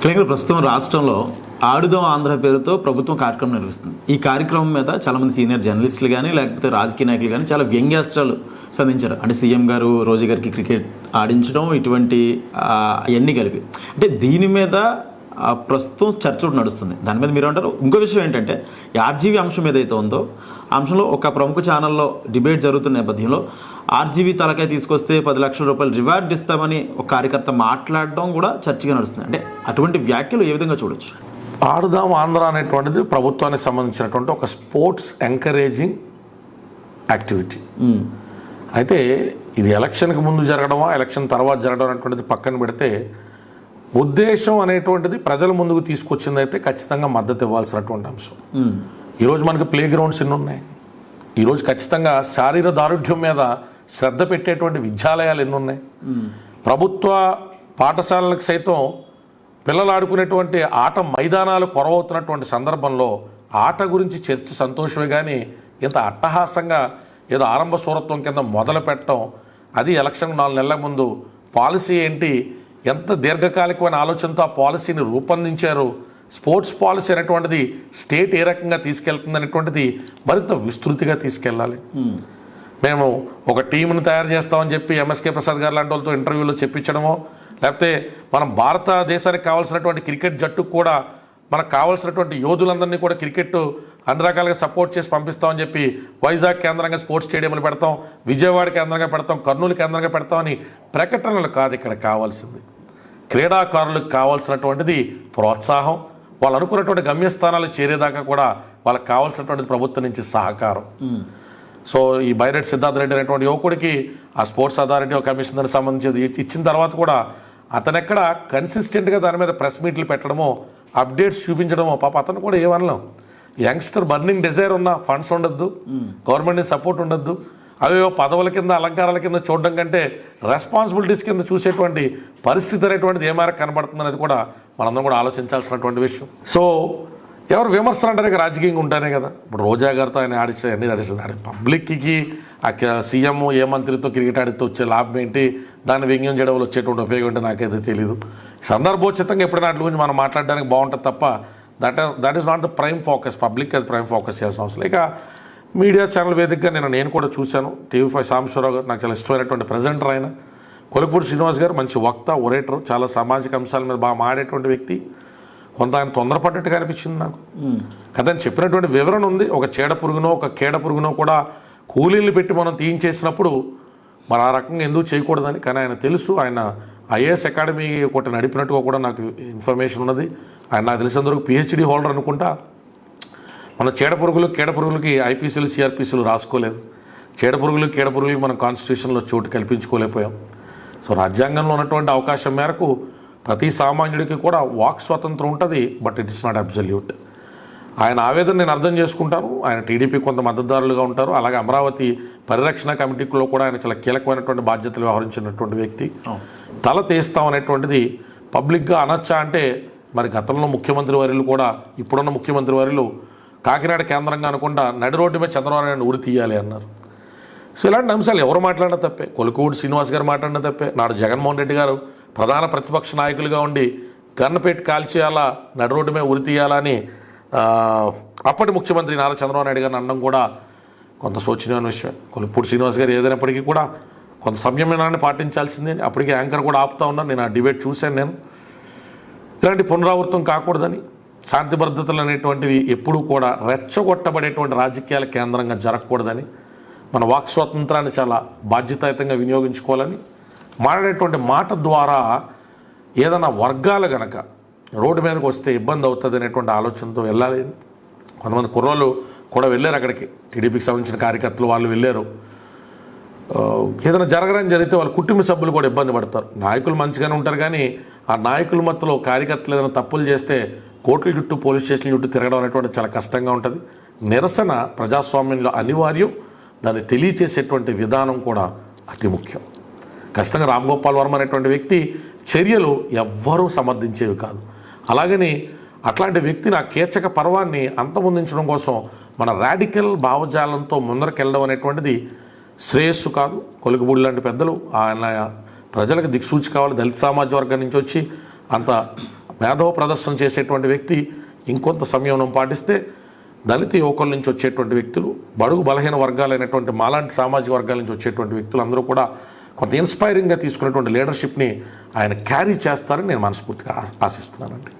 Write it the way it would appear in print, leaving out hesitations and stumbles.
ప్రస్తుతం రాష్ట్రంలో ఆడుదాం ఆంధ్ర పేరుతో ప్రభుత్వం కార్యక్రమం నిర్వహిస్తుంది. ఈ కార్యక్రమం మీద చాలామంది సీనియర్ జర్నలిస్టులు కానీ లేకపోతే రాజకీయ నాయకులు కానీ చాలా వ్యంగ్యాస్త్రాలు సంధించారు. అంటే సీఎం గారు రోజా గారికి క్రికెట్ ఆడించడం ఇటువంటి అవన్నీ కలిపి అంటే దీని మీద ప్రస్తుతం చర్చ నడుస్తుంది. దాని మీద మీరు అంటారు. ఇంకో విషయం ఏంటంటే ఆర్జీవీ అంశం ఏదైతే ఉందో ఆ అంశంలో ఒక ప్రముఖ ఛానల్లో డిబేట్ జరుగుతున్న నేపథ్యంలో ఆర్జీవీ తలకాయ తీసుకొస్తే 10 లక్షల రూపాయలు రివార్డ్ ఇస్తామని ఒక కార్యకర్త మాట్లాడడం కూడా చర్చగా నడుస్తుంది. అంటే అటువంటి వ్యాఖ్యలు ఏ విధంగా చూడొచ్చు? ఆడుదాం ఆంధ్ర అనేటువంటిది ప్రభుత్వానికి సంబంధించినటువంటి ఒక స్పోర్ట్స్ ఎంకరేజింగ్ యాక్టివిటీ. అయితే ఇది ఎలక్షన్కి ముందు జరగడమా ఎలక్షన్ తర్వాత జరగడం అనేటువంటిది పక్కన పెడితే ఉద్దేశం అనేటువంటిది ప్రజల ముందుకు తీసుకొచ్చిందైతే ఖచ్చితంగా మద్దతు ఇవ్వాల్సినటువంటి అంశం. ఈరోజు మనకి ప్లే గ్రౌండ్స్ ఎన్ని ఉన్నాయి, ఈరోజు ఖచ్చితంగా శారీరక దారుఢ్యం మీద శ్రద్ధ పెట్టేటువంటి విద్యాలయాలు ఎన్ని ఉన్నాయి, ప్రభుత్వ పాఠశాలలకు సైతం పిల్లలు ఆడుకునేటువంటి ఆట మైదానాలు కొరవవుతున్నటువంటి సందర్భంలో ఆట గురించి చర్చ సంతోషమే కానీ ఇంత అట్టహాసంగా ఏదో ఆరంభ సూరత్వం కింద మొదలు పెట్టడం, అది ఎలక్షన్ 4 నెలల ముందు పాలసీ ఏంటి, ఎంత దీర్ఘకాలికమైన ఆలోచనతో ఆ పాలసీని రూపొందించారు, స్పోర్ట్స్ పాలసీ అనేటువంటిది స్టేట్ ఏ రకంగా తీసుకెళ్తుంది అనేటువంటిది మరింత విస్తృతిగా తీసుకెళ్ళాలి. మేము ఒక టీంను తయారు చేస్తామని చెప్పి ఎంఎస్కే ప్రసాద్ గారు లాంటి వాళ్ళతో ఇంటర్వ్యూలో చెప్పించడమో, లేకపోతే మనం భారతదేశానికి కావాల్సినటువంటి క్రికెట్ జట్టుకు కూడా మనకు కావాల్సినటువంటి యోధులందరినీ కూడా క్రికెట్ అన్ని రకాలుగా సపోర్ట్ చేసి పంపిస్తామని చెప్పి వైజాగ్ కేంద్రంగా స్పోర్ట్స్ స్టేడియంలు పెడతాం, విజయవాడ కేంద్రంగా పెడతాం, కర్నూలు కేంద్రంగా పెడతామని ప్రకటనలు కాదు ఇక్కడ కావాల్సింది. క్రీడాకారులకు కావాల్సినటువంటిది ప్రోత్సాహం, వాళ్ళు అనుకున్నటువంటి గమ్యస్థానాలు చేరేదాకా కూడా వాళ్ళకి కావాల్సినటువంటిది ప్రభుత్వం నుంచి సహకారం. సో ఈ బైరెడ్డి సిద్ధార్థ రెడ్డి అనేటువంటి యువకుడికి ఆ స్పోర్ట్స్ అథారిటీ కమిషనర్ సంబంధించి ఇచ్చిన తర్వాత కూడా అతనెక్కడ కన్సిస్టెంట్గా దాని మీద ప్రెస్ మీట్లు పెట్టడమో అప్డేట్స్ చూపించడమో, పాప అతను కూడా ఏమనలేం. యంగ్స్టర్ బర్నింగ్ డిజైర్ ఉన్న ఫండ్స్ ఉండొద్దు, గవర్నమెంట్ సపోర్ట్ ఉండొద్దు, అవేవో పదవుల కింద అలంకారాల కింద చూడడం కంటే రెస్పాన్సిబిలిటీస్ కింద చూసేటువంటి పరిస్థితి అనేటువంటిది ఏ మేరకు కనబడుతుంది అనేది కూడా మనందరం కూడా ఆలోచించాల్సినటువంటి విషయం. సో ఎవరు విమర్శలు అంటారే రాజకీయంగా ఉంటానే కదా. ఇప్పుడు రోజా గారితో ఆయన ఆడిస్తే అన్ని ఆడిస్తుంది. పబ్లిక్కి ఆ సీఎం ఏ మంత్రితో క్రికెట్ ఆడితే వచ్చే లాభం ఏంటి, దాన్ని వ్యంగ్యం చేయడం వల్ల వచ్చేటువంటి ఉపయోగం ఏంటో నాకైతే తెలియదు. సందర్భోచితంగా ఎప్పుడైనా వాటి గురించి మనం మాట్లాడడానికి బాగుంటుంది తప్ప that is not the prime focus. Public అది ప్రైమ్ ఫోకస్ చేయాల్సిన అవసరం. ఇక మీడియా ఛానల్ వేదికగా నేను కూడా చూశాను. TV5 సాంబశివరావు గారు నాకు చాలా ఇష్టమైనటువంటి ప్రజెంటర్. ఆయన కొలుపూడి శ్రీనివాస్ గారు మంచి వక్త, ఒరేటర్, చాలా సామాజిక అంశాల మీద బాగా మాడేటువంటి వ్యక్తి. కొంత ఆయన తొందరపడ్డట్టుగా అనిపించింది నాకు. కదా చెప్పినటువంటి వివరణ ఉంది. ఒక చీడ పురుగునో ఒక కీడ పురుగునో కూడా కూలీలు పెట్టి మనం తీయించేసినప్పుడు మరి ఆ రకంగా ఎందుకు చేయకూడదని. కానీ ఆయన తెలుసు, ఆయన IAS అకాడమీ ఒకటి నడిపినట్టుగా కూడా నాకు ఇన్ఫర్మేషన్ ఉన్నది. ఆయన నాకు తెలిసినందుకు PhD హోల్డర్ అనుకుంటా. మన చీడ పురుగులకి IPCలు CRPCలు రాసుకోలేదు. చీడ పురుగులకి మనం కాన్స్టిట్యూషన్లో చోటు కల్పించుకోలేకపోయాం. సో రాజ్యాంగంలో ఉన్నటువంటి అవకాశం మేరకు ప్రతి సామాన్యుడికి కూడా వాక్ స్వాతంత్రం ఉంటుంది, but it is not absolute. ఆయన ఆవేదన నేను అర్థం చేసుకుంటాను. ఆయన టీడీపీ కొంత మద్దతుదారులుగా ఉంటారు. అలాగే అమరావతి పరిరక్షణ కమిటీలో కూడా ఆయన చాలా కీలకమైనటువంటి బాధ్యతలు వ్యవహరించినటువంటి వ్యక్తి. తల తీస్తాం అనేటువంటిది పబ్లిక్గా అనొచ్చా అంటే, మరి గతంలో ముఖ్యమంత్రి వర్యులు కూడా ఇప్పుడున్న ముఖ్యమంత్రి వర్యులు కాకినాడ కేంద్రంగా అనుకుంటా నడి రోడ్డు మీద చంద్రబాబు నాయుడు ఉరి తీయాలి అన్నారు. సో ఇలాంటి అంశాలు ఎవరు మాట్లాడినా తప్పే. కొలుకూడి శ్రీనివాస్ గారు మాట్లాడినా తప్పే. నాడు జగన్మోహన్ రెడ్డి గారు ప్రధాన ప్రతిపక్ష నాయకులుగా ఉండి గన్నపేట కాల్చేయాలా, నడి రోడ్డు మీద ఉరి తీయాలని అప్పటి ముఖ్యమంత్రి నారా చంద్రబాబు నాయుడు గారిని అనడం కూడా కొంత శోచనీయమైన విషయం. కొలుపూడి శ్రీనివాస్ గారు ఏదైనప్పటికీ కూడా కొంత సంయమనాన్ని పాటించాల్సిందే. అప్పటికే యాంకర్ కూడా ఆపుతా ఉన్నాను. నేను ఆ డిబేట్ చూశాను. ఇలాంటి పునరావృతం కాకూడదని, శాంతి భద్రతలు అనేటువంటివి ఎప్పుడూ కూడా రెచ్చగొట్టబడేటువంటి రాజకీయాల కేంద్రంగా జరగకూడదని, మన వాక్ స్వాతంత్రాన్ని చాలా బాధ్యతాయుతంగా వినియోగించుకోవాలని, మాట్లాడేటువంటి మాట ద్వారా ఏదైనా వర్గాలు గనక రోడ్డు మీదకి వస్తే ఇబ్బంది అవుతుంది అనేటువంటి ఆలోచనతో వెళ్ళాలి. కొంతమంది కుర్రోళ్ళు కూడా వెళ్ళారు అక్కడికి, టీడీపీకి సంబంధించిన కార్యకర్తలు వాళ్ళు వెళ్ళారు. ఏదైనా జరగరని జరిగితే వాళ్ళ కుటుంబ సభ్యులు కూడా ఇబ్బంది పడతారు. నాయకులు మంచిగానే ఉంటారు, కానీ ఆ నాయకుల మధ్యలో కార్యకర్తలు ఏదైనా తప్పులు చేస్తే కోర్టుల చుట్టూ పోలీస్ స్టేషన్ల చుట్టూ తిరగడం అనేటువంటి చాలా కష్టంగా ఉంటుంది. నిరసన ప్రజాస్వామ్యంలో అనివార్యం. దాన్ని తెలియచేసేటువంటి విధానం కూడా అతి ముఖ్యం. ఖచ్చితంగా రామ్ గోపాల్ వర్మ అనేటువంటి వ్యక్తి చర్యలు ఎవ్వరూ సమర్థించేవి కాదు. అలాగని అట్లాంటి వ్యక్తిని ఆ కీచక పర్వాన్ని అంతమొందించడం కోసం మన రాడికల్ భావజాలంతో ముందరకెళ్ళడం అనేటువంటిది శ్రేయస్సు కాదు. కొలుకుబూడి లాంటి పెద్దలు ఆయన ప్రజలకు దిక్సూచి కావాలి. దళిత సామాజిక వర్గం నుంచి వచ్చి అంత మేధో ప్రదర్శన చేసేటువంటి వ్యక్తి ఇంకొంత సంయమనం పాటిస్తే దళిత యువకుల నుంచి వచ్చేటువంటి వ్యక్తులు, బడుగు బలహీన వర్గాలైనటువంటి మాలాంటి సామాజిక వర్గాల నుంచి వచ్చేటువంటి వ్యక్తులు అందరూ కూడా కొంత ఇన్స్పైరింగ్గా తీసుకునేటువంటి లీడర్షిప్ని ఆయన క్యారీ చేస్తారని నేను మనస్ఫూర్తిగా ఆశిస్తున్నానండి.